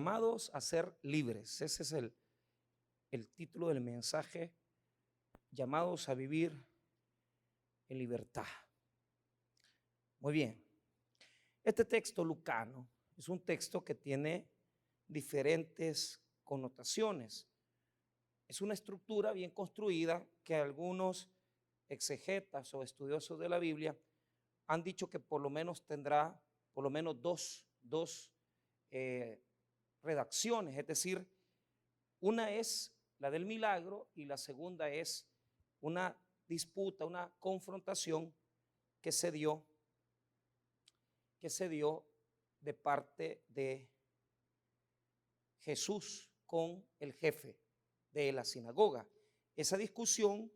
llamados a ser libres. Ese es el título del mensaje, llamados a vivir en libertad. Muy bien. Este texto lucano es un texto que tiene diferentes connotaciones. Es una estructura bien construida que algunos exegetas o estudiosos de la Biblia han dicho que por lo menos tendrá por lo menos dos redacciones, es decir, una es la del milagro y la segunda es una disputa, una confrontación que se dio de parte de Jesús con el jefe de la sinagoga. Esa discusión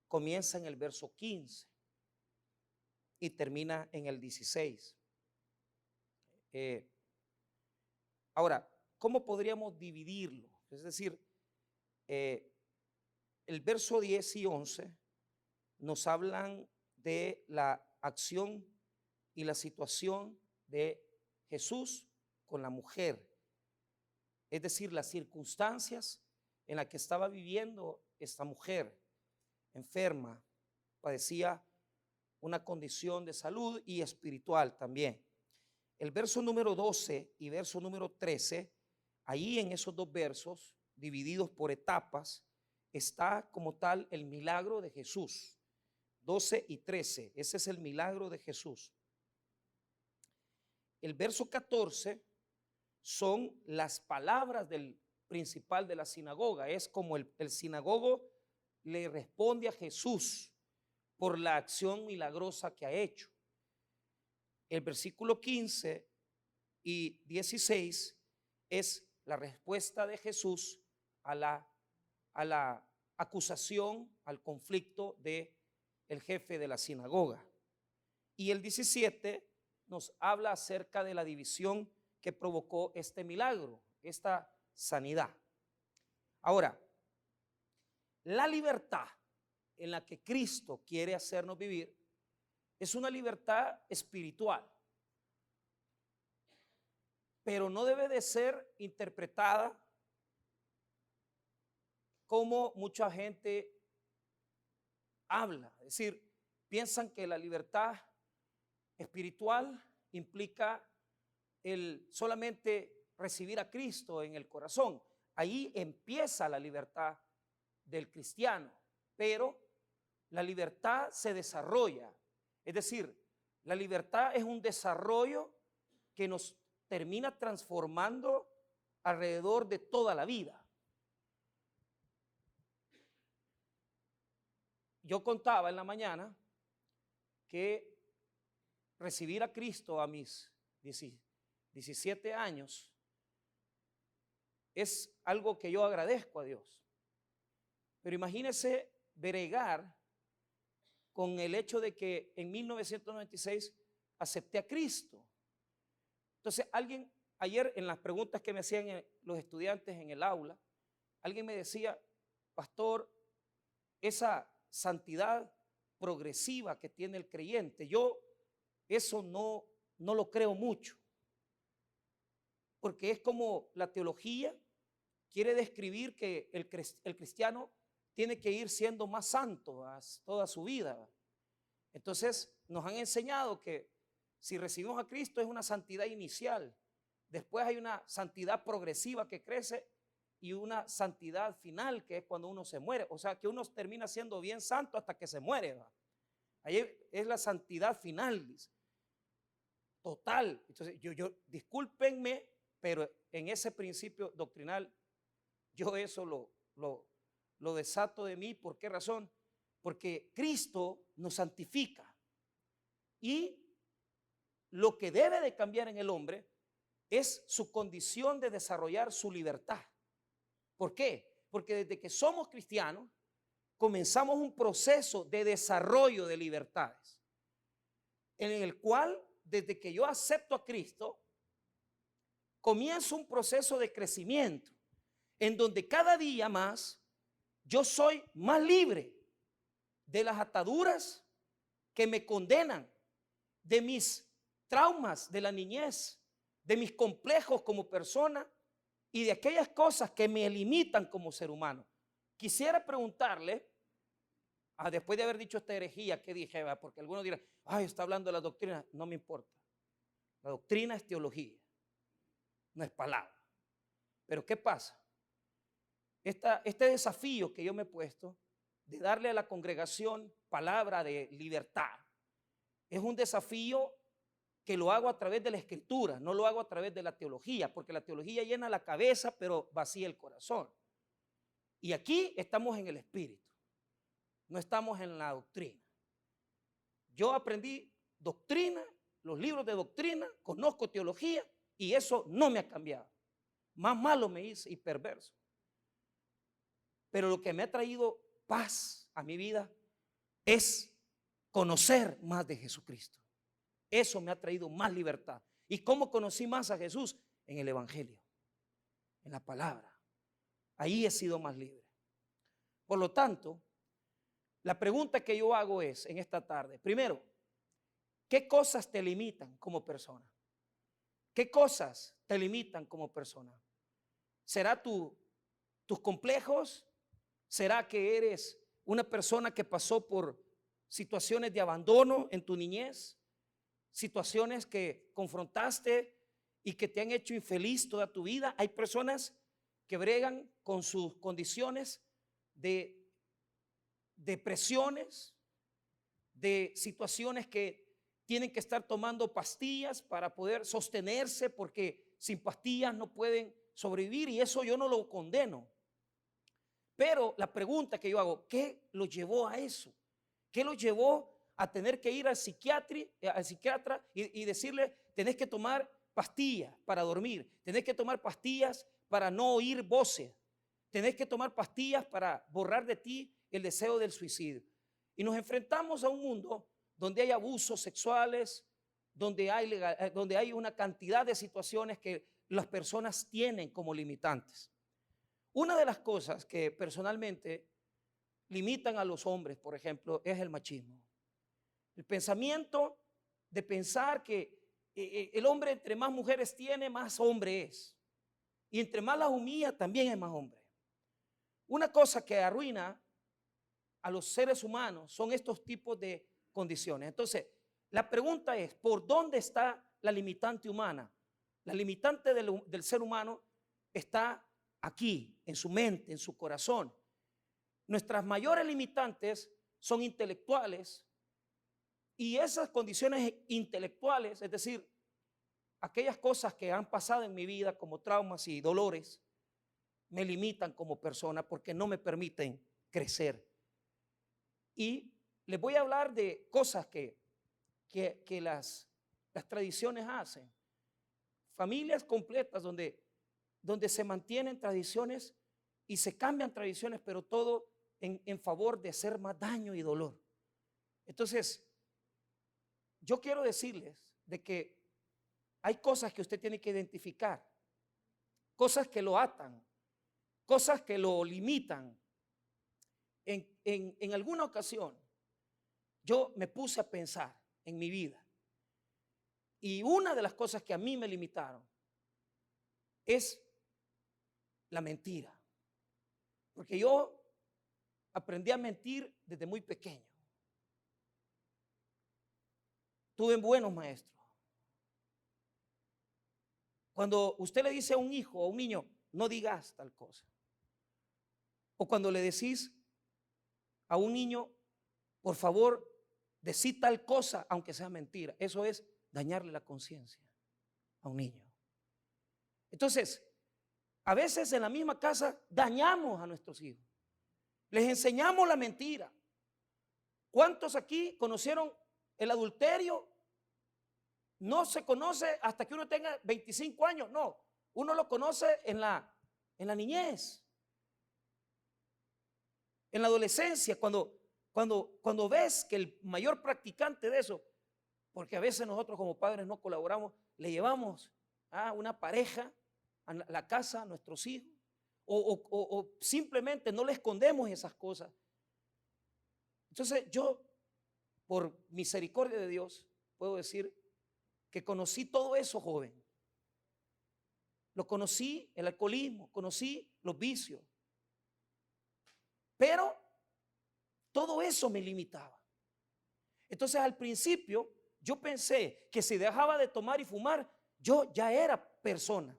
comienza en el verso 15 y termina en el 16. Ahora, ¿cómo podríamos dividirlo? Es decir, el verso 10 y 11 nos hablan de la acción y la situación de Jesús con la mujer, es decir, las circunstancias en las que estaba viviendo esta mujer enferma, padecía una condición de salud y espiritual también. El verso número 12 y verso número 13, ahí en esos dos versos, divididos por etapas, está como tal el milagro de Jesús. 12 y 13, ese es el milagro de Jesús. El verso 14 son las palabras del principal de la sinagoga. Es como el sinagogo le responde a Jesús por la acción milagrosa que ha hecho. El versículo 15 y 16 es la respuesta de Jesús a la acusación, al conflicto de el jefe de la sinagoga. Y el 17 nos habla acerca de la división que provocó este milagro, esta sanidad. Ahora, la libertad en la que Cristo quiere hacernos vivir es una libertad espiritual, pero no debe de ser interpretada como mucha gente habla. Es decir, piensan que la libertad espiritual implica el solamente recibir a Cristo en el corazón. Ahí empieza la libertad del cristiano, pero la libertad se desarrolla. Es decir, la libertad es un desarrollo que nos termina transformando alrededor de toda la vida. Yo contaba en la mañana que recibir a Cristo a mis 17 años es algo que yo agradezco a Dios. Pero imagínese bregar con el hecho de que en 1996 acepté a Cristo. Entonces alguien, ayer en las preguntas que me hacían los estudiantes en el aula, alguien me decía, pastor, esa santidad progresiva que tiene el creyente, yo eso no lo creo mucho, porque es como la teología quiere describir que el cristiano tiene que ir siendo más santo toda su vida. Entonces nos han enseñado que si recibimos a Cristo es una santidad inicial, después hay una santidad progresiva que crece y una santidad final que es cuando uno se muere. O sea que uno termina siendo bien santo hasta que se muere, ¿va? Ahí es la santidad final, dice. Total. Entonces yo discúlpenme, pero en ese principio doctrinal yo eso lo desato de mí. ¿Por qué razón? Porque Cristo nos santifica y lo que debe de cambiar en el hombre es su condición de desarrollar su libertad. ¿Por qué? Porque desde que somos cristianos comenzamos un proceso de desarrollo de libertades en el cual desde que yo acepto a Cristo comienzo un proceso de crecimiento en donde cada día más yo soy más libre de las ataduras que me condenan, de mis traumas de la niñez, de mis complejos como persona y de aquellas cosas que me limitan como ser humano. Quisiera preguntarle, después de haber dicho esta herejía, ¿qué dije? Porque algunos dirán, ay, está hablando de la doctrina. No me importa. La doctrina es teología, no es palabra. Pero ¿qué pasa? Este desafío que yo me he puesto de darle a la congregación palabra de libertad es un desafío que lo hago a través de la escritura, no lo hago a través de la teología, porque la teología llena la cabeza, pero vacía el corazón. Y aquí estamos en el espíritu, no estamos en la doctrina. Yo aprendí doctrina, los libros de doctrina, conozco teología y eso no me ha cambiado. Más malo me hice y perverso. Pero lo que me ha traído paz a mi vida es conocer más de Jesucristo. Eso me ha traído más libertad. ¿Y cómo conocí más a Jesús? En el Evangelio, en la palabra. Ahí he sido más libre. Por lo tanto, la pregunta que yo hago es en esta tarde, primero, ¿qué cosas te limitan como persona? ¿Qué cosas te limitan como persona? ¿Será tus complejos? ¿Será que eres una persona que pasó por situaciones de abandono en tu niñez? Situaciones que confrontaste y que te han hecho infeliz toda tu vida. Hay personas que bregan con sus condiciones de depresiones, de situaciones que tienen que estar tomando pastillas para poder sostenerse porque sin pastillas no pueden sobrevivir, y eso yo no lo condeno. Pero la pregunta que yo hago, ¿qué lo llevó a eso? ¿Qué lo llevó a tener que ir al psiquiatra y decirle, tenés que tomar pastillas para dormir, tenés que tomar pastillas para no oír voces, tenés que tomar pastillas para borrar de ti el deseo del suicidio? Y nos enfrentamos a un mundo donde hay abusos sexuales, donde hay una cantidad de situaciones que las personas tienen como limitantes. Una de las cosas que personalmente limitan a los hombres, por ejemplo, es el machismo. El pensamiento de pensar que el hombre entre más mujeres tiene, más hombre es. Y entre más las humilla, también es más hombre. Una cosa que arruina a los seres humanos son estos tipos de condiciones. Entonces, la pregunta es, ¿por dónde está la limitante humana? La limitante del ser humano está aquí, en su mente, en su corazón. Nuestras mayores limitantes son intelectuales, y esas condiciones intelectuales, es decir, aquellas cosas que han pasado en mi vida como traumas y dolores, me limitan como persona porque no me permiten crecer. Y les voy a hablar de cosas que las tradiciones hacen. Familias completas donde se mantienen tradiciones y se cambian tradiciones, pero todo en favor de hacer más daño y dolor. Entonces, yo quiero decirles de que hay cosas que usted tiene que identificar, cosas que lo atan, cosas que lo limitan. En alguna ocasión, yo me puse a pensar en mi vida, y una de las cosas que a mí me limitaron es la mentira, porque yo aprendí a mentir desde muy pequeño. Tuve buenos maestros. Cuando usted le dice a un hijo o a un niño, no digas tal cosa, o cuando le decís a un niño, por favor, decí tal cosa aunque sea mentira, eso es dañarle la conciencia a un niño. Entonces, a veces en la misma casa dañamos a nuestros hijos, les enseñamos la mentira. ¿Cuántos aquí conocieron el adulterio? No se conoce hasta que uno tenga 25 años, no, uno lo conoce en la niñez, en la adolescencia, cuando ves que el mayor practicante de eso, porque a veces nosotros como padres no colaboramos, le llevamos a una pareja a la casa a nuestros hijos, o simplemente no le escondemos esas cosas. Entonces yo, por misericordia de Dios, puedo decir que conocí todo eso joven, lo conocí, el alcoholismo, conocí los vicios. Pero todo eso me limitaba. Entonces al principio yo pensé que si dejaba de tomar y fumar, yo ya era persona.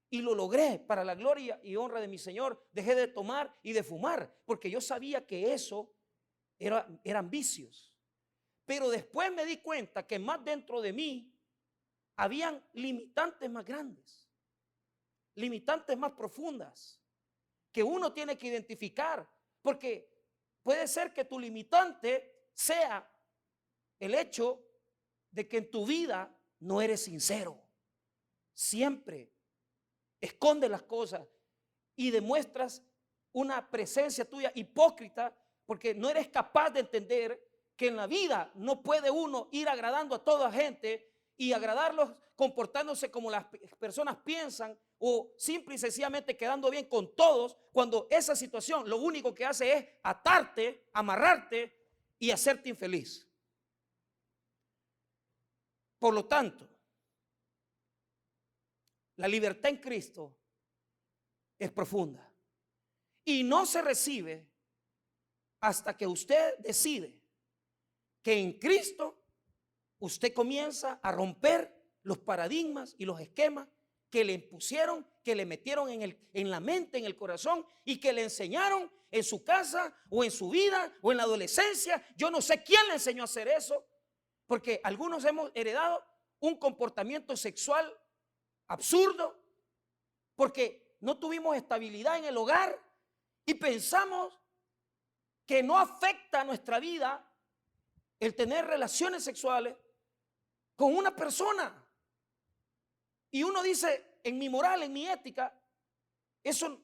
Y lo logré para la gloria y honra de mi Señor. Dejé de tomar y de fumar, porque yo sabía que eso eran vicios. Pero después me di cuenta que más dentro de mí habían limitantes más grandes, limitantes más profundas, que uno tiene que identificar, porque puede ser que tu limitante sea el hecho de que en tu vida no eres sincero. Siempre escondes las cosas y demuestras una presencia tuya hipócrita, porque no eres capaz de entender que en la vida no puede uno ir agradando a toda gente y agradarlos comportándose como las personas piensan, o simple y sencillamente quedando bien con todos, cuando esa situación lo único que hace es atarte, amarrarte y hacerte infeliz. Por lo tanto, la libertad en Cristo es profunda y no se recibe hasta que usted decide que en Cristo usted comienza a romper los paradigmas y los esquemas que le impusieron, que le metieron en la mente, en el corazón, y que le enseñaron en su casa o en su vida o en la adolescencia. Yo no sé quién le enseñó a hacer eso, porque algunos hemos heredado un comportamiento sexual absurdo, porque no tuvimos estabilidad en el hogar y pensamos que no afecta a nuestra vida el tener relaciones sexuales con una persona. Y uno dice, en mi moral, en mi ética, eso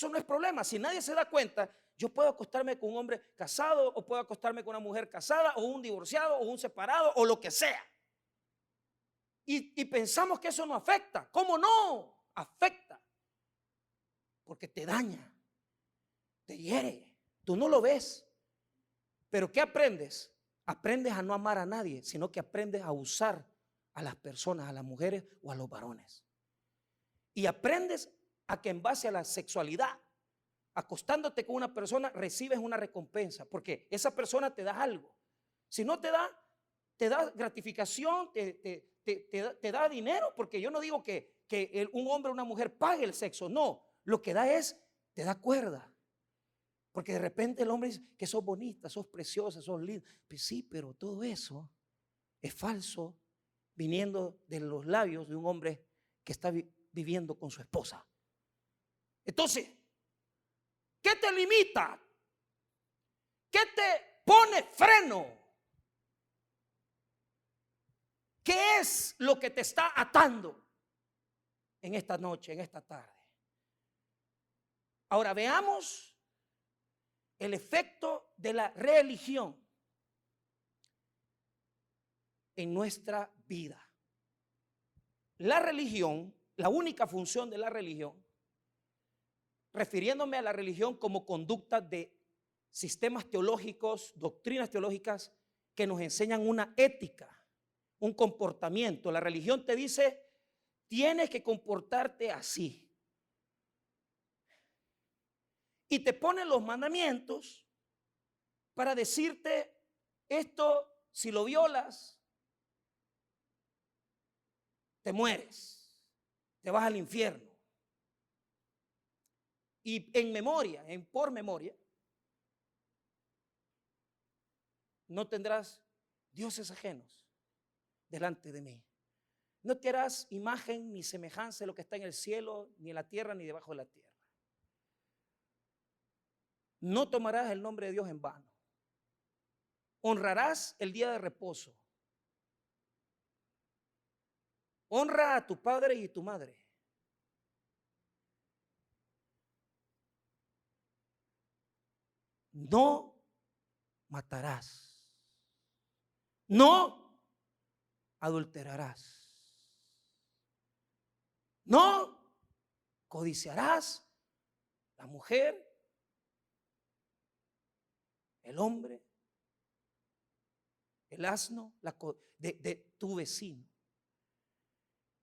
no es problema. Si nadie se da cuenta, yo puedo acostarme con un hombre casado, o puedo acostarme con una mujer casada, o un divorciado, o un separado, o lo que sea. Y pensamos que eso no afecta. ¿Cómo no? Afecta. Porque te daña, te hiere. Tú no lo ves. Pero ¿qué aprendes? Aprendes a no amar a nadie, sino que aprendes a usar a las personas, a las mujeres o a los varones. Y aprendes a que en base a la sexualidad, acostándote con una persona, recibes una recompensa, porque esa persona te da algo. Si no te da gratificación, te da dinero, porque yo no digo que un hombre o una mujer pague el sexo, no, lo que da es, te da cuerda. Porque de repente el hombre dice que sos bonita, sos preciosa, sos linda. Pues sí, pero todo eso es falso, viniendo de los labios de un hombre que está viviendo con su esposa. Entonces, ¿qué te limita? ¿Qué te pone freno? ¿Qué es lo que te está atando en esta noche, en esta tarde? Ahora veamos el efecto de la religión en nuestra vida. La religión, la única función de la religión, refiriéndome a la religión como conducta de sistemas teológicos, doctrinas teológicas que nos enseñan una ética, un comportamiento. La religión te dice, tienes que comportarte así. Y te pone los mandamientos para decirte, esto si lo violas, te mueres, te vas al infierno. Y en memoria, por memoria, no tendrás dioses ajenos delante de mí. No te harás imagen ni semejanza de lo que está en el cielo, ni en la tierra, ni debajo de la tierra. No tomarás el nombre de Dios en vano. Honrarás el día de reposo. Honra a tu padre y tu madre. No matarás. No adulterarás. No codiciarás la mujer, el hombre, el asno de tu vecino.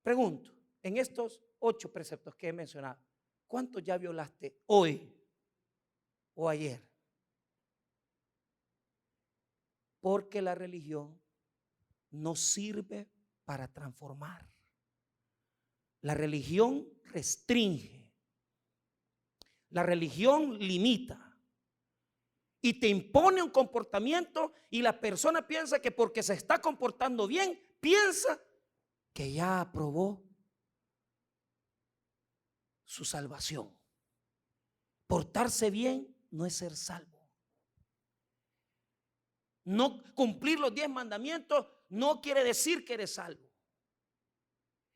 Pregunto, en estos 8 preceptos que he mencionado, ¿cuántos ya violaste hoy o ayer? Porque la religión no sirve para transformar. La religión restringe. La religión limita. Y te impone un comportamiento y la persona piensa que porque se está comportando bien, piensa que ya aprobó su salvación. Portarse bien no es ser salvo. No cumplir los 10 mandamientos no quiere decir que eres salvo.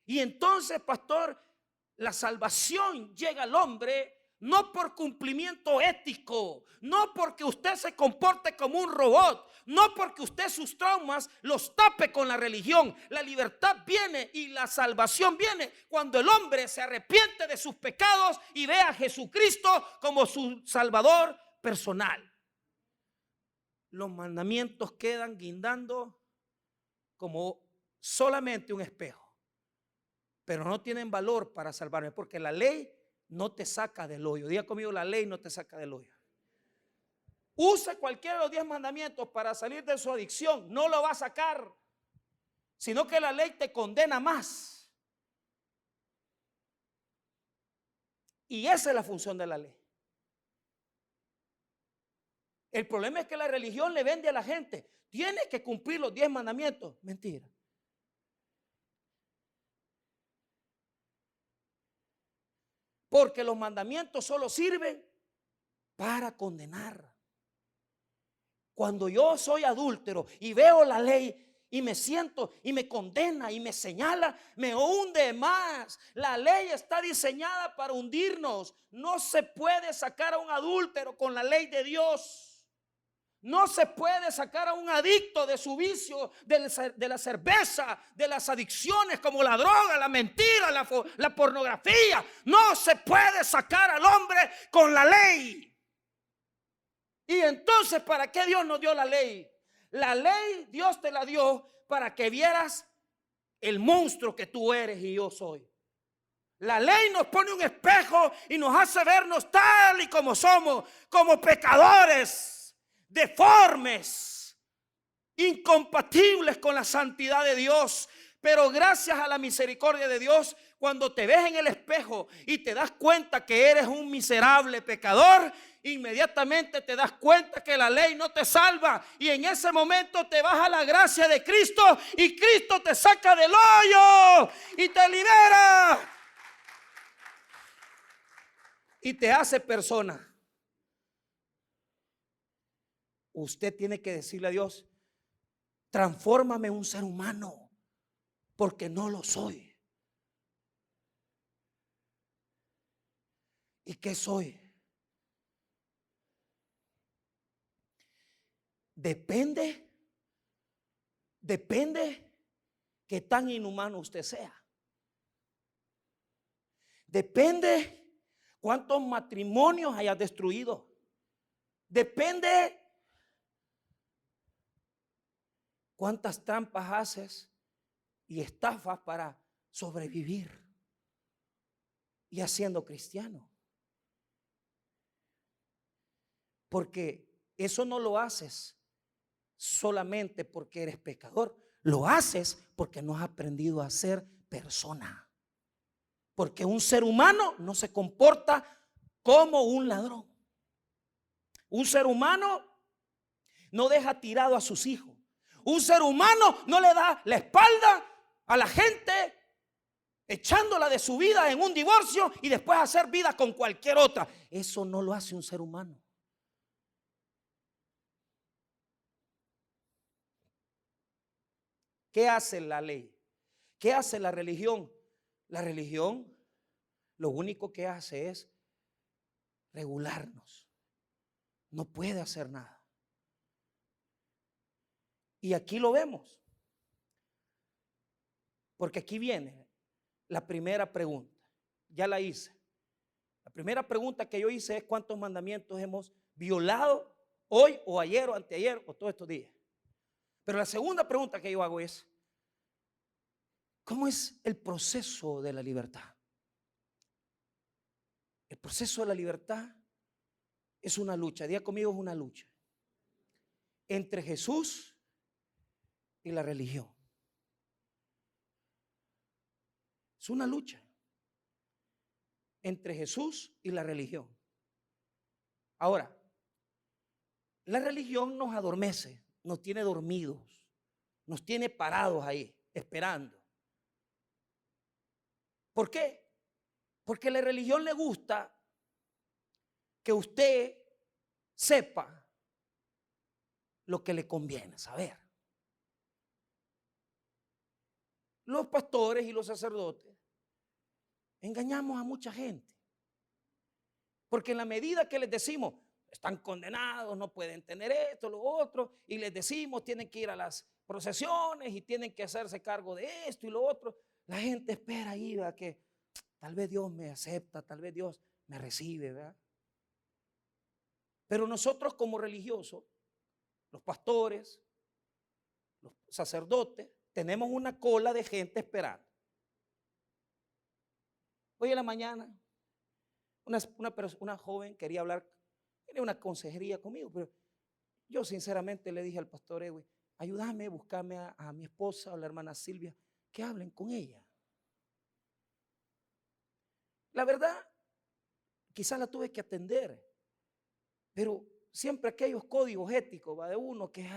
Y entonces, pastor, la salvación llega al hombre no por cumplimiento ético, no porque usted se comporte como un robot, no porque usted sus traumas los tape con la religión. La libertad viene y la salvación viene cuando el hombre se arrepiente de sus pecados y ve a Jesucristo como su salvador personal. Los mandamientos quedan guindando como solamente un espejo, pero no tienen valor para salvarme, porque la ley no te saca del hoyo. Diga conmigo, la ley no te saca del hoyo. Use cualquiera de los 10 mandamientos para salir de su adicción, no lo va a sacar, sino que la ley te condena más. Y esa es la función de la ley. El problema es que la religión le vende a la gente: tiene que cumplir los 10 mandamientos. Mentira. Porque los mandamientos solo sirven para condenar. Cuando yo soy adúltero y veo la ley y me siento y me condena y me señala, me hunde más. La ley está diseñada para hundirnos. No se puede sacar a un adúltero con la ley de Dios. No se puede sacar a un adicto de su vicio, de la cerveza, de las adicciones como la droga, la mentira, la pornografía. No se puede sacar al hombre con la ley. Y entonces, ¿para qué Dios nos dio la ley? La ley Dios te la dio para que vieras el monstruo que tú eres y yo soy. La ley nos pone un espejo y nos hace vernos tal y como somos, como pecadores, deformes, incompatibles con la santidad de Dios. Pero gracias a la misericordia de Dios, cuando te ves en el espejo y te das cuenta que eres un miserable pecador, inmediatamente te das cuenta que la ley no te salva, y en ese momento te vas a la gracia de Cristo y Cristo te saca del hoyo y te libera y te hace persona. Usted tiene que decirle a Dios: transfórmame en un ser humano, porque no lo soy. ¿Y qué soy? Depende qué tan inhumano usted sea. Depende cuántos matrimonios hayas destruido. Depende cuántas trampas haces y estafas para sobrevivir y haciendo cristiano. Porque eso no lo haces solamente porque eres pecador, lo haces porque no has aprendido a ser persona. Porque un ser humano no se comporta como un ladrón. Un ser humano no deja tirado a sus hijos. Un ser humano no le da la espalda a la gente, echándola de su vida en un divorcio y después hacer vida con cualquier otra. Eso no lo hace un ser humano. ¿Qué hace la ley? ¿Qué hace la religión? La religión lo único que hace es regularnos. No puede hacer nada. Y aquí lo vemos. Porque aquí viene la primera pregunta. Ya la hice. La primera pregunta que yo hice es: ¿cuántos mandamientos hemos violado hoy o ayer o anteayer o todos estos días? Pero la segunda pregunta que yo hago es: ¿cómo es el proceso de la libertad? proceso de la libertad es una lucha. Diga conmigo, es una lucha entre Jesús y la religión. Es una lucha entre Jesús y la religión. Ahora, la religión nos adormece, nos tiene dormidos, nos tiene parados ahí, esperando. ¿Por qué? Porque a la religión le gusta que usted sepa lo que le conviene saber. Los pastores y los sacerdotes engañamos a mucha gente, porque en la medida que les decimos están condenados, no pueden tener esto, lo otro, y les decimos tienen que ir a las procesiones y tienen que hacerse cargo de esto y lo otro, la gente espera ahí, ¿verdad? Que tal vez Dios me acepta, tal vez Dios me recibe, ¿verdad? Pero nosotros como religiosos, los pastores, los sacerdotes, tenemos una cola de gente esperando. Hoy en la mañana, una joven quería hablar, quería una consejería conmigo, pero yo sinceramente le dije al pastor Edwin, ayúdame, búscame a mi esposa o la hermana Silvia, que hablen con ella. La verdad, quizás la tuve que atender, pero siempre aquellos códigos éticos va de uno que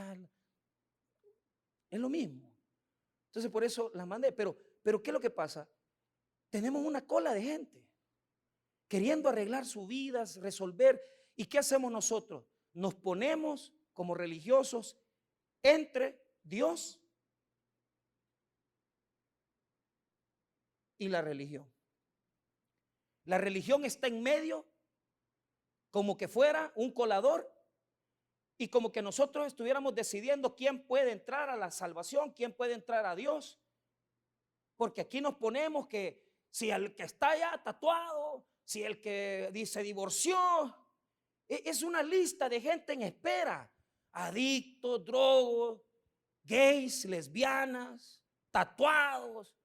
es lo mismo. Entonces por eso la mandé, pero ¿qué es lo que pasa? Tenemos una cola de gente queriendo arreglar sus vidas, resolver. ¿Y qué hacemos nosotros? Nos ponemos como religiosos entre Dios y la religión. La religión está en medio como que fuera un colador y como que nosotros estuviéramos decidiendo quién puede entrar a la salvación, quién puede entrar a Dios. Porque aquí nos ponemos que si el que está ya tatuado, si el que se divorció, es una lista de gente en espera. Adictos, drogos, gays, lesbianas, tatuados,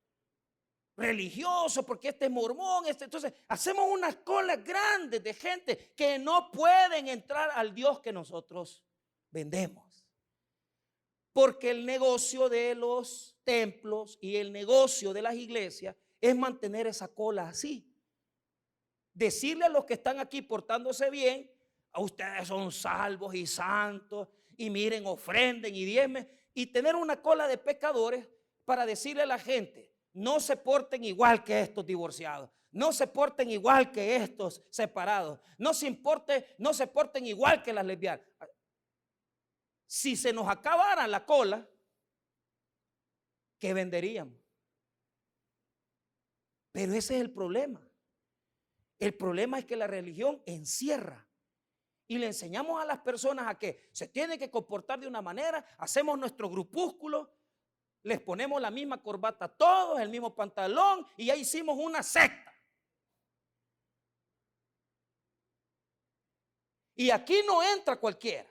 religiosos, porque este es mormón, entonces hacemos unas colas grandes de gente que no pueden entrar al Dios que nosotros vendemos. Porque el negocio de los templos y el negocio de las iglesias es mantener esa cola así. Decirle a los que están aquí portándose bien, a ustedes son salvos y santos, y miren, ofrenden y diezmen, y tener una cola de pecadores para decirle a la gente, no se porten igual que estos divorciados, no se porten igual que estos separados, no se porten igual que las lesbianas. Si se nos acabara la cola, ¿qué venderíamos? Pero ese es el problema. El problema es que la religión encierra y le enseñamos a las personas a que se tienen que comportar de una manera, hacemos nuestro grupúsculo, les ponemos la misma corbata a todos, el mismo pantalón y ya hicimos una secta. Y aquí no entra cualquiera.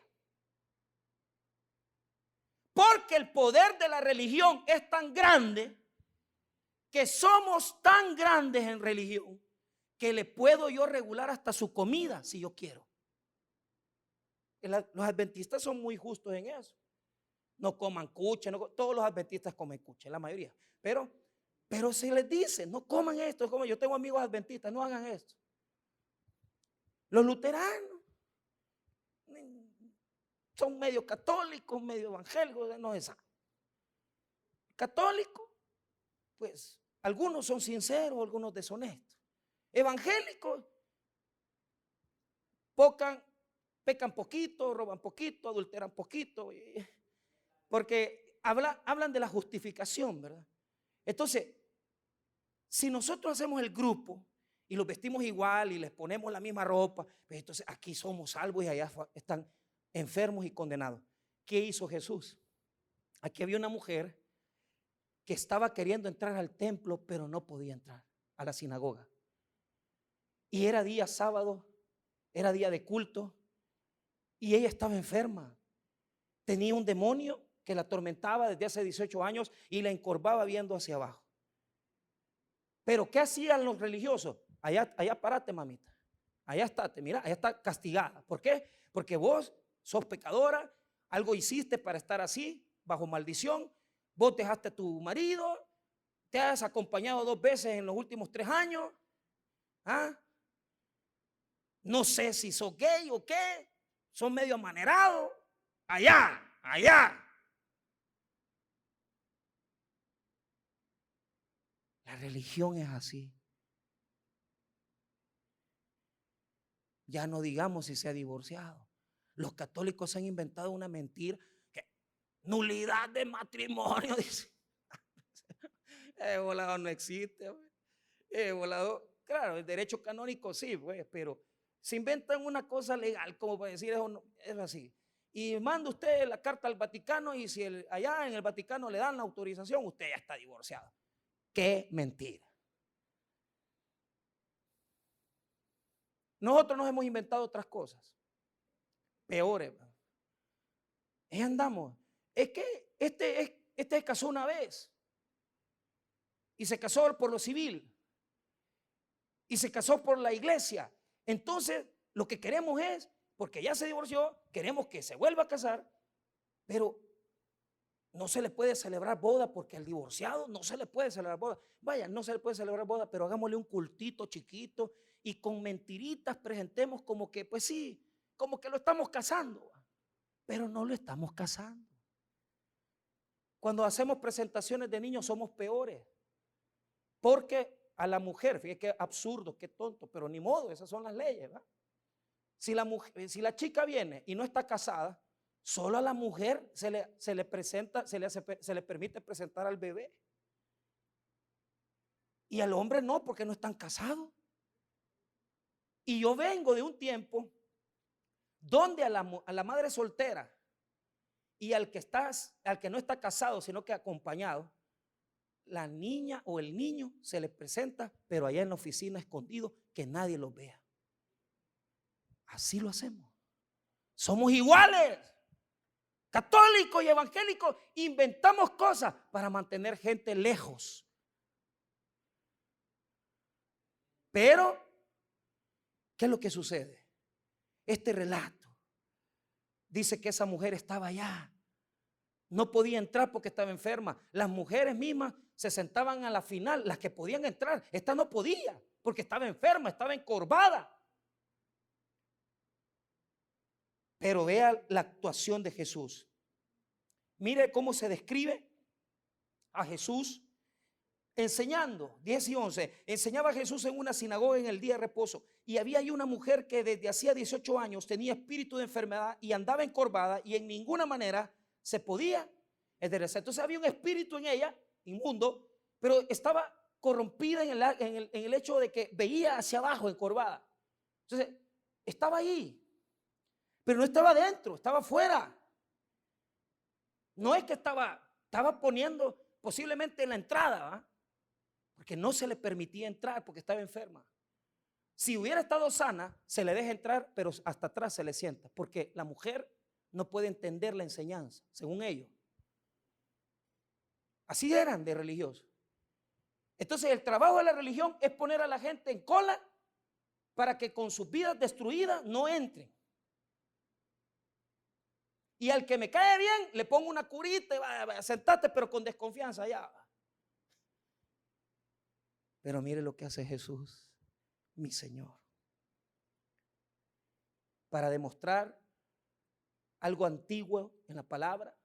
Porque el poder de la religión es tan grande que somos tan grandes en religión que le puedo yo regular hasta su comida si yo quiero. Los adventistas son muy justos en eso. No coman cuche, todos los adventistas comen cuche, la mayoría. Pero se les dice, no coman esto. Como yo tengo amigos adventistas, no hagan esto. Los luteranos son medio católicos, medio evangélicos, no se sabe. Católicos, pues algunos son sinceros, algunos deshonestos. Evangélicos, pecan poquito, roban poquito, adulteran poquito, porque hablan de la justificación, ¿verdad? Entonces, si nosotros hacemos el grupo y los vestimos igual y les ponemos la misma ropa, pues entonces aquí somos salvos y allá están enfermos y condenados. ¿Qué hizo Jesús? Aquí había una mujer que estaba queriendo entrar al templo, pero no podía entrar a la sinagoga. Y era día sábado, era día de culto, y ella estaba enferma. Tenía un demonio que la atormentaba desde hace 18 años y la encorvaba viendo hacia abajo. Pero ¿qué hacían los religiosos? Allá párate, mamita. allá está, mira, allá está castigada. ¿Por qué? Porque vos sos pecadora, algo hiciste para estar así, bajo maldición. Vos dejaste a tu marido, te has acompañado 2 veces en los últimos 3 años. ¿Ah? No sé si sos gay o qué, son medio amanerados. Allá, allá. La religión es así. Ya no digamos si se ha divorciado. Los católicos han inventado una mentira, que nulidad de matrimonio, dice. Volador no existe. Volador, claro, el derecho canónico sí, pues, pero se inventan una cosa legal como para decir eso, no, es así. Y manda usted la carta al Vaticano y si allá en el Vaticano le dan la autorización, usted ya está divorciado. Qué mentira. Nosotros nos hemos inventado otras cosas peores. Ahí andamos. Es que este se casó una vez y se casó por lo civil y se casó por la iglesia. Entonces lo que queremos es, porque ya se divorció, queremos que se vuelva a casar, pero no se le puede celebrar boda porque al divorciado no se le puede celebrar boda. Vaya, no se le puede celebrar boda, pero hagámosle un cultito chiquito y con mentiritas presentemos como que, pues sí, como que lo estamos casando, pero no lo estamos casando. Cuando hacemos presentaciones de niños somos peores, porque a la mujer, fíjate qué absurdo, qué tonto, pero ni modo, esas son las leyes, ¿verdad? Si la chica viene y no está casada, solo a la mujer se le presenta, se le permite presentar al bebé. Y al hombre no, porque no están casados. Y yo vengo de un tiempo donde a la madre soltera y al que no está casado, sino que acompañado, la niña o el niño se le presenta, pero allá en la oficina escondido, que nadie los vea. Así lo hacemos. Somos iguales. Católicos y evangélicos inventamos cosas para mantener gente lejos. Pero, ¿qué es lo que sucede? Este relato dice que esa mujer estaba allá. No podía entrar porque estaba enferma. Las mujeres mismas se sentaban a la final, las que podían entrar. Esta no podía porque estaba enferma, estaba encorvada. Pero vea la actuación de Jesús. Mire cómo se describe a Jesús enseñando. 10 y 11. Enseñaba a Jesús en una sinagoga en el día de reposo. Y había ahí una mujer que desde hacía 18 años tenía espíritu de enfermedad y andaba encorvada y en ninguna manera se podía enderezar. Entonces había un espíritu en ella, inmundo, pero estaba corrompida en el hecho de que veía hacia abajo encorvada. Entonces estaba ahí, pero no estaba dentro, estaba afuera. No es que estaba poniendo posiblemente en la entrada, ¿va? Porque no se le permitía entrar porque estaba enferma. Si hubiera estado sana, se le deja entrar, pero hasta atrás se le sienta, porque la mujer no puede entender la enseñanza, según ellos. Así eran de religiosos. Entonces el trabajo de la religión es poner a la gente en cola para que con sus vidas destruidas no entren. Y al que me cae bien, le pongo una curita y va, sentate, pero con desconfianza allá. Pero mire lo que hace Jesús, mi Señor, para demostrar algo antiguo en la palabra.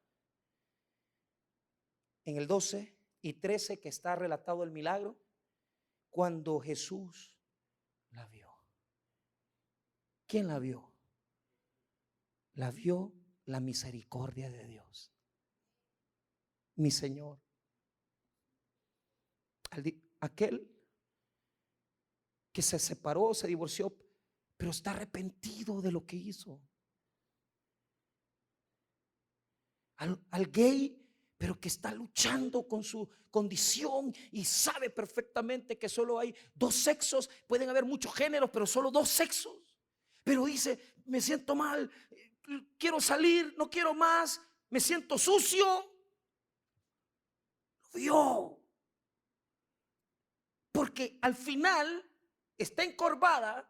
En el 12 y 13 que está relatado el milagro, cuando Jesús la vio. ¿Quién la vio? La vio la misericordia de Dios. Mi Señor. Aquel que se separó, se divorció, pero está arrepentido de lo que hizo. Al gay, pero que está luchando con su condición y sabe perfectamente que solo hay 2 sexos, pueden haber muchos géneros, pero solo 2 sexos. Pero dice, me siento mal, quiero salir, no quiero más, me siento sucio. Lo vio. Porque al final está encorvada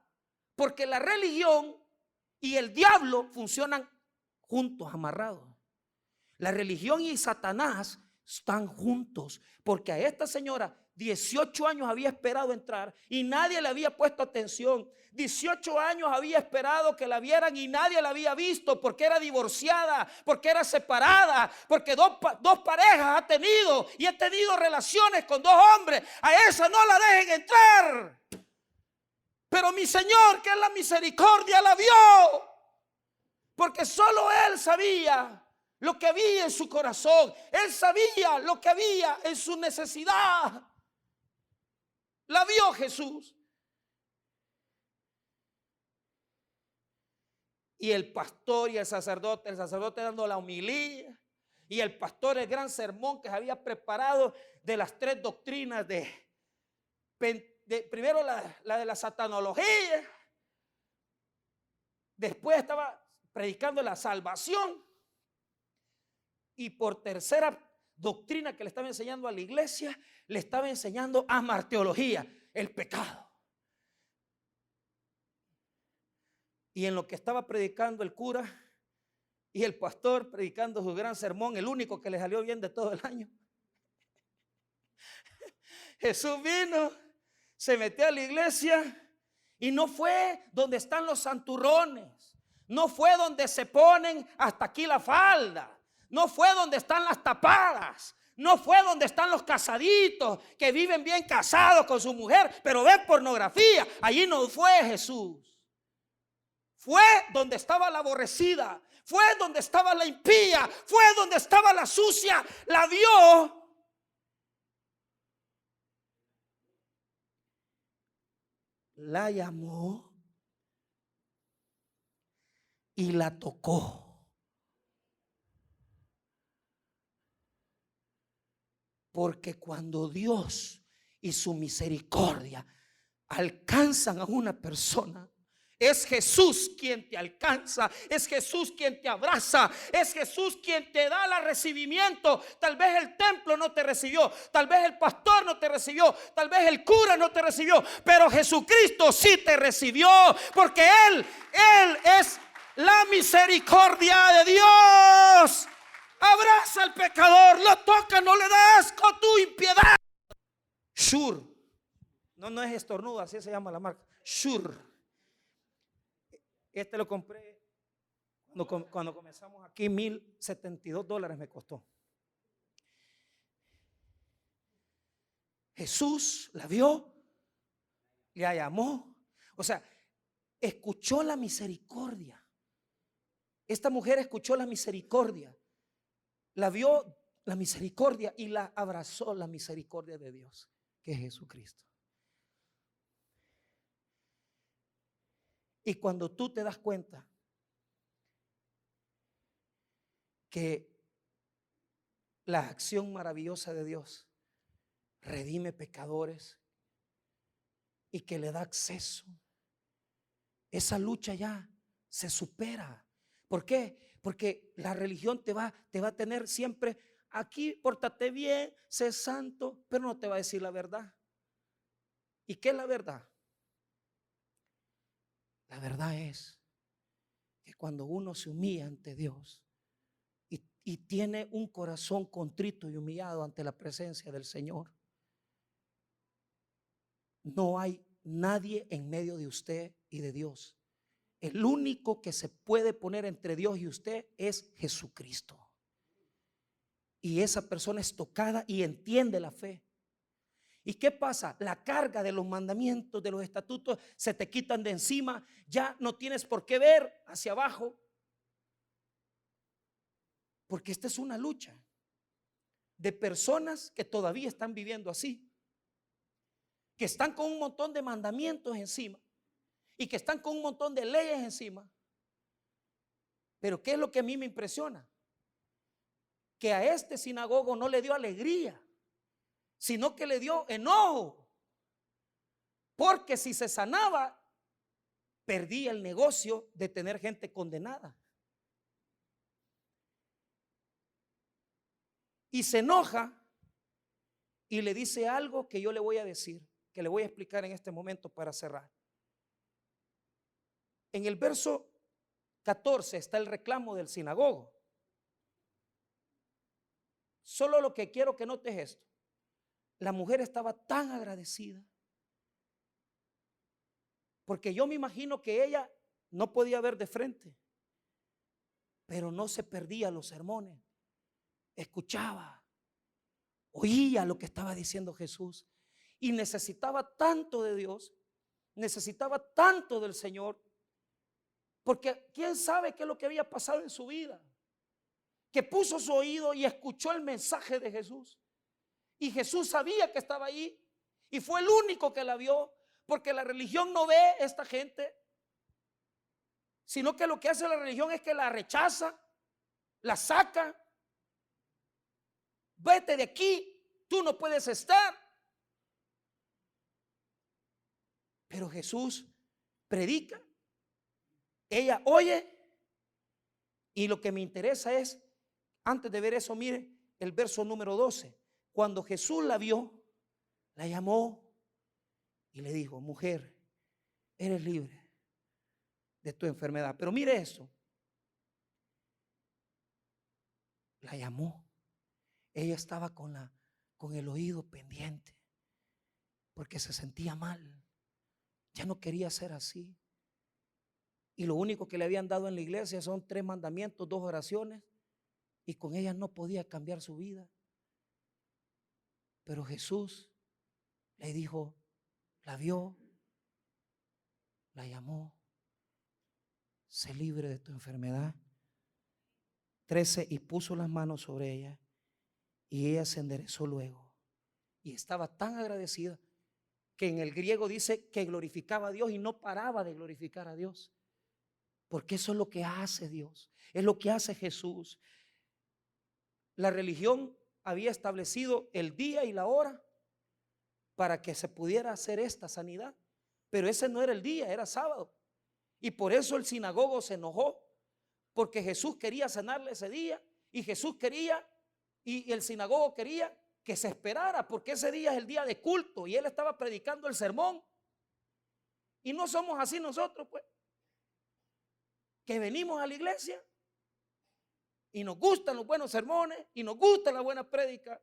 Porque la religión y el diablo funcionan juntos, amarrados. La religión y Satanás están juntos, porque a esta señora 18 años había esperado entrar y nadie le había puesto atención. 18 años había esperado que la vieran y nadie la había visto, porque era divorciada, porque era separada, porque dos parejas ha tenido y ha tenido relaciones con dos hombres. A esa no la dejen entrar. Pero mi Señor, que es la misericordia, la vio, porque solo Él sabía lo que había en su corazón. Él sabía lo que había en su necesidad. La vio Jesús. Y el pastor y el sacerdote dando la homilía, y el pastor el gran sermón que se había preparado de las 3 doctrinas primero la de la satanología, después estaba predicando la salvación, y por tercera doctrina que le estaba enseñando a la iglesia, le estaba enseñando amarteología, el pecado. Y en lo que estaba predicando el cura y el pastor predicando su gran sermón, el único que le salió bien de todo el año, Jesús vino, se metió a la iglesia y no fue donde están los santurrones, no fue donde se ponen hasta aquí la falda, no fue donde están las tapadas, no fue donde están los casaditos que viven bien casados con su mujer, pero ven pornografía. Allí no fue Jesús. Fue donde estaba la aborrecida, fue donde estaba la impía, fue donde estaba la sucia. La vio. La llamó y la tocó. Porque cuando Dios y su misericordia alcanzan a una persona, es Jesús quien te alcanza, es Jesús quien te abraza, es Jesús quien te da el recibimiento. Tal vez el templo no te recibió, tal vez el pastor no te recibió, tal vez el cura no te recibió, pero Jesucristo sí te recibió, porque Él es la misericordia de Dios. Abraza al pecador, lo toca, no le das con tu impiedad. Sure. No es estornudo, así se llama la marca. Sure. Este lo compré cuando comenzamos aquí, $1,072 me costó. Jesús la vio, la llamó, o sea, escuchó la misericordia. Esta mujer escuchó la misericordia, la vio la misericordia y la abrazó la misericordia de Dios, que es Jesucristo. Y cuando tú te das cuenta que la acción maravillosa de Dios redime pecadores y que le da acceso, esa lucha ya se supera. ¿Por qué? Porque la religión te va a tener siempre aquí, pórtate bien, sé santo, pero no te va a decir la verdad. ¿Y qué es la verdad? La verdad es que cuando uno se humilla ante Dios y tiene un corazón contrito y humillado ante la presencia del Señor, no hay nadie en medio de usted y de Dios. El único que se puede poner entre Dios y usted es Jesucristo. Y esa persona es tocada y entiende la fe. ¿Y qué pasa? La carga de los mandamientos, de los estatutos, se te quitan de encima. Ya no tienes por qué ver hacia abajo. Porque esta es una lucha de personas que todavía están viviendo así, que están con un montón de mandamientos encima y que están con un montón de leyes encima. Pero ¿qué es lo que a mí me impresiona? Que a este sinagogo no le dio alegría, sino que le dio enojo, porque si se sanaba, perdía el negocio de tener gente condenada. Y se enoja y le dice algo que yo le voy a decir, que le voy a explicar en este momento para cerrar. En el verso 14 está el reclamo del sinagogo. Solo lo que quiero que notes es esto. La mujer estaba tan agradecida, porque yo me imagino que ella no podía ver de frente, pero no se perdía los sermones. Escuchaba, oía lo que estaba diciendo Jesús y necesitaba tanto de Dios, necesitaba tanto del Señor, porque quién sabe qué es lo que había pasado en su vida, que puso su oído y escuchó el mensaje de Jesús. Y Jesús sabía que estaba ahí y fue el único que la vio, porque la religión no ve a esta gente, sino que lo que hace la religión es que la rechaza, la saca. Vete de aquí, tú no puedes estar. Pero Jesús predica, ella oye, y lo que me interesa es, antes de ver eso, mire el verso número 12. Cuando Jesús la vio, la llamó y le dijo: mujer, eres libre de tu enfermedad. Pero mire eso, la llamó. Ella estaba con el oído pendiente, porque se sentía mal, ya no quería ser así. Y lo único que le habían dado en la iglesia son 3 mandamientos, 2 oraciones, y con ella no podía cambiar su vida. Pero Jesús le dijo, la vio, la llamó: sé libre de tu enfermedad. 13, y puso las manos sobre ella, y ella se enderezó luego. Y estaba tan agradecida que en el griego dice que glorificaba a Dios y no paraba de glorificar a Dios. Porque eso es lo que hace Dios, es lo que hace Jesús. La religión había establecido el día y la hora para que se pudiera hacer esta sanidad, pero ese no era el día, era sábado. Y por eso el sinagogo se enojó, porque Jesús quería sanarle ese día, y Jesús quería, y el sinagogo quería que se esperara, porque ese día es el día de culto y él estaba predicando el sermón. Y no somos así nosotros, pues, que venimos a la iglesia y nos gustan los buenos sermones y nos gusta la buena prédica,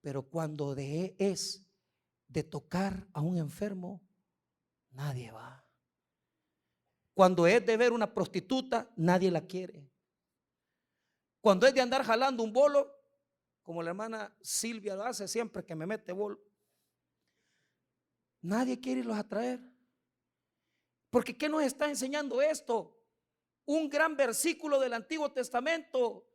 pero cuando es de tocar a un enfermo, nadie va. Cuando es de ver una prostituta, nadie la quiere. Cuando es de andar jalando un bolo, como la hermana Silvia lo hace siempre que me mete bolo, nadie quiere irlos a traer. Porque ¿qué nos está enseñando esto? Un gran versículo del Antiguo Testamento: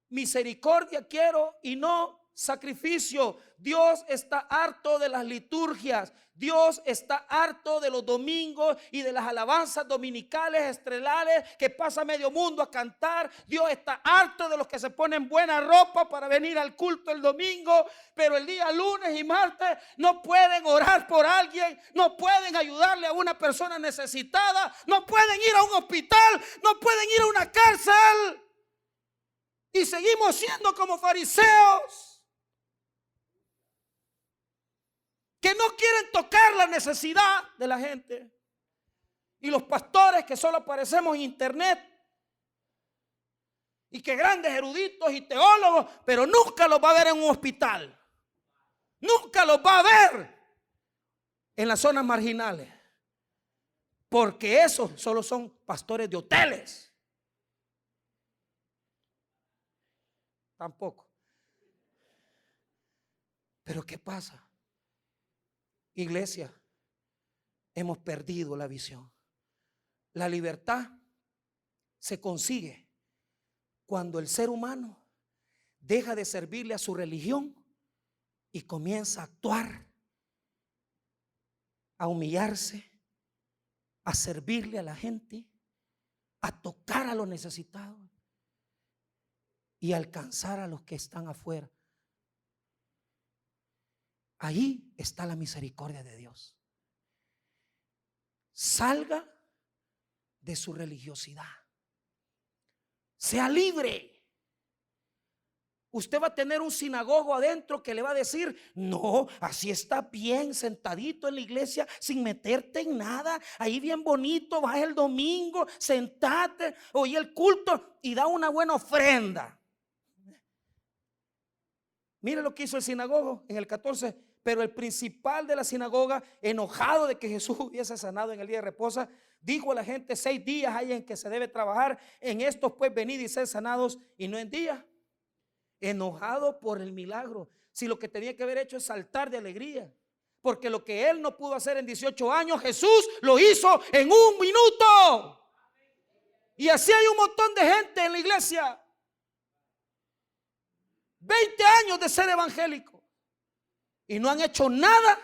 misericordia quiero y no sacrificio. Dios está harto de las liturgias. Dios está harto de los domingos y de las alabanzas dominicales estrelares que pasa medio mundo a cantar. Dios está harto de los que se ponen buena ropa para venir al culto el domingo, pero el día lunes y martes no pueden orar por alguien, no pueden ayudarle a una persona necesitada, no pueden ir a un hospital, no pueden ir a una cárcel. Y seguimos siendo como fariseos, que no quieren tocar la necesidad de la gente. Y los pastores que solo aparecemos en internet, y que grandes eruditos y teólogos, pero nunca los va a ver en un hospital, nunca los va a ver en las zonas marginales, porque esos solo son pastores de hoteles. Tampoco. Pero ¿qué pasa? Iglesia, hemos perdido la visión. La libertad se consigue cuando el ser humano deja de servirle a su religión y comienza a actuar, a humillarse, a servirle a la gente, a tocar a los necesitados y a alcanzar a los que están afuera. Ahí está la misericordia de Dios. Salga de su religiosidad, sea libre, usted va a tener un sinagogo adentro que le va a decir: no, así está bien, sentadito en la iglesia, sin meterte en nada, ahí bien bonito, vas el domingo, sentate, oye el culto y da una buena ofrenda. Mire lo que hizo el sinagogo en el 14. Pero el principal de la sinagoga, enojado de que Jesús hubiese sanado en el día de reposo, dijo a la gente: 6 días hay en que se debe trabajar, en estos pues venid y sed sanados, y no en día. Enojado por el milagro, si lo que tenía que haber hecho es saltar de alegría, porque lo que él no pudo hacer en 18 años, Jesús lo hizo en 1 minuto. Y así hay un montón de gente en la iglesia, 20 años de ser evangélico, y no han hecho nada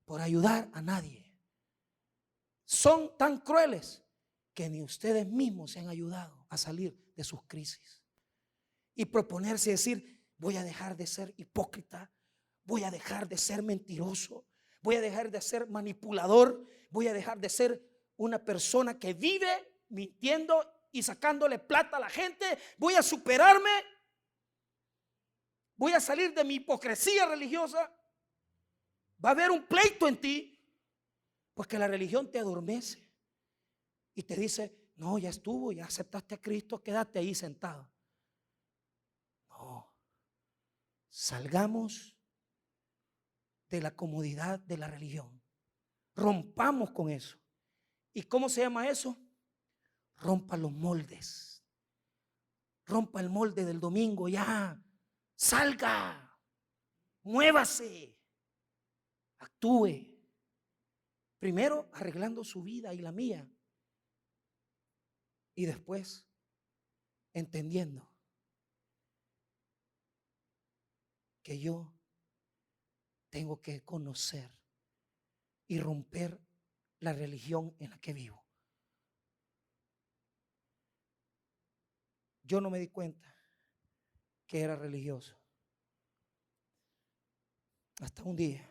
por ayudar a nadie. Son tan crueles que ni ustedes mismos se han ayudado a salir de sus crisis. Y proponerse decir: voy a dejar de ser hipócrita, voy a dejar de ser mentiroso, voy a dejar de ser manipulador, voy a dejar de ser una persona que vive mintiendo y sacándole plata a la gente, voy a superarme, voy a salir de mi hipocresía religiosa. Va a haber un pleito en ti, porque la religión te adormece y te dice: no, ya estuvo, ya aceptaste a Cristo, quédate ahí sentado. No, salgamos de la comodidad de la religión, rompamos con eso. ¿Y cómo se llama eso? Rompa los moldes, rompa el molde del domingo, ya, salga, muévase, actúe. Primero arreglando su vida y la mía, y después entendiendo que yo tengo que conocer y romper la religión en la que vivo. Yo no me di cuenta que era religioso hasta un día,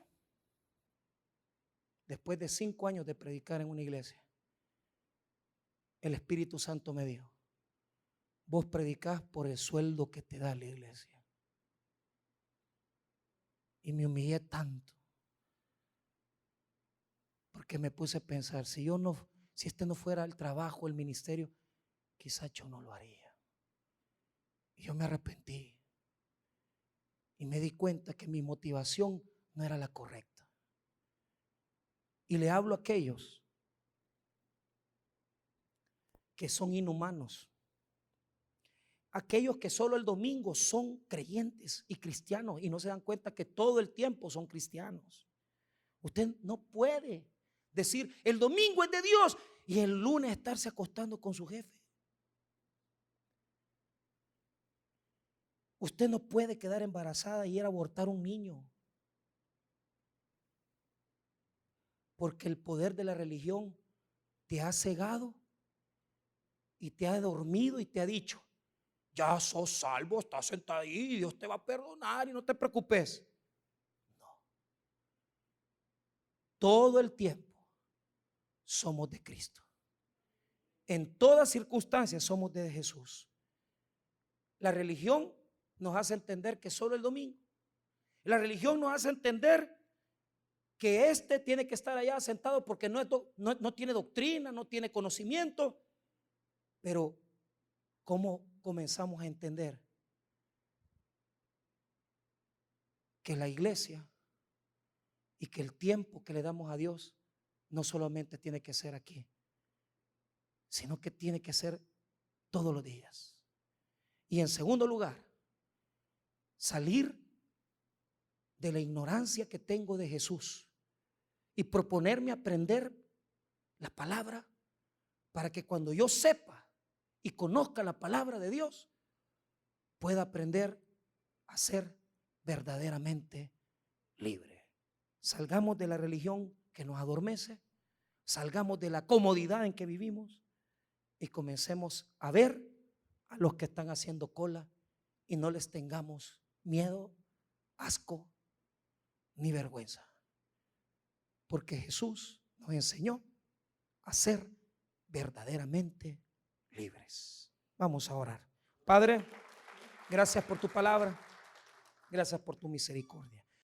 después de 5 años de predicar en una iglesia, el Espíritu Santo me dijo: vos predicás por el sueldo que te da la iglesia. Y me humillé tanto, porque me puse a pensar: si este no fuera el trabajo, el ministerio, quizás yo no lo haría. Y yo me arrepentí y me di cuenta que mi motivación no era la correcta. Y le hablo a aquellos que son inhumanos, aquellos que solo el domingo son creyentes y cristianos y no se dan cuenta que todo el tiempo son cristianos. Usted no puede decir: el domingo es de Dios, y el lunes estarse acostando con su jefe. Usted no puede quedar embarazada y ir a abortar un niño, porque el poder de la religión te ha cegado y te ha dormido y te ha dicho: ya sos salvo, estás sentado ahí, Dios te va a perdonar y no te preocupes. No. Todo el tiempo somos de Cristo. En todas circunstancias somos de Jesús. La religión nos hace entender que solo el domingo. La religión nos hace entender que este tiene que estar allá sentado porque no tiene doctrina, no tiene conocimiento. Pero ¿cómo comenzamos a entender que la iglesia y que el tiempo que le damos a Dios no solamente tiene que ser aquí, sino que tiene que ser todos los días? Y en segundo lugar, salir de la ignorancia que tengo de Jesús y proponerme aprender la palabra, para que cuando yo sepa y conozca la palabra de Dios, pueda aprender a ser verdaderamente libre. Salgamos de la religión que nos adormece, salgamos de la comodidad en que vivimos y comencemos a ver a los que están haciendo cola y no les tengamos miedo, asco ni vergüenza, porque Jesús nos enseñó a ser verdaderamente libres. Vamos a orar. Padre, Gracias por tu palabra. Gracias por tu misericordia.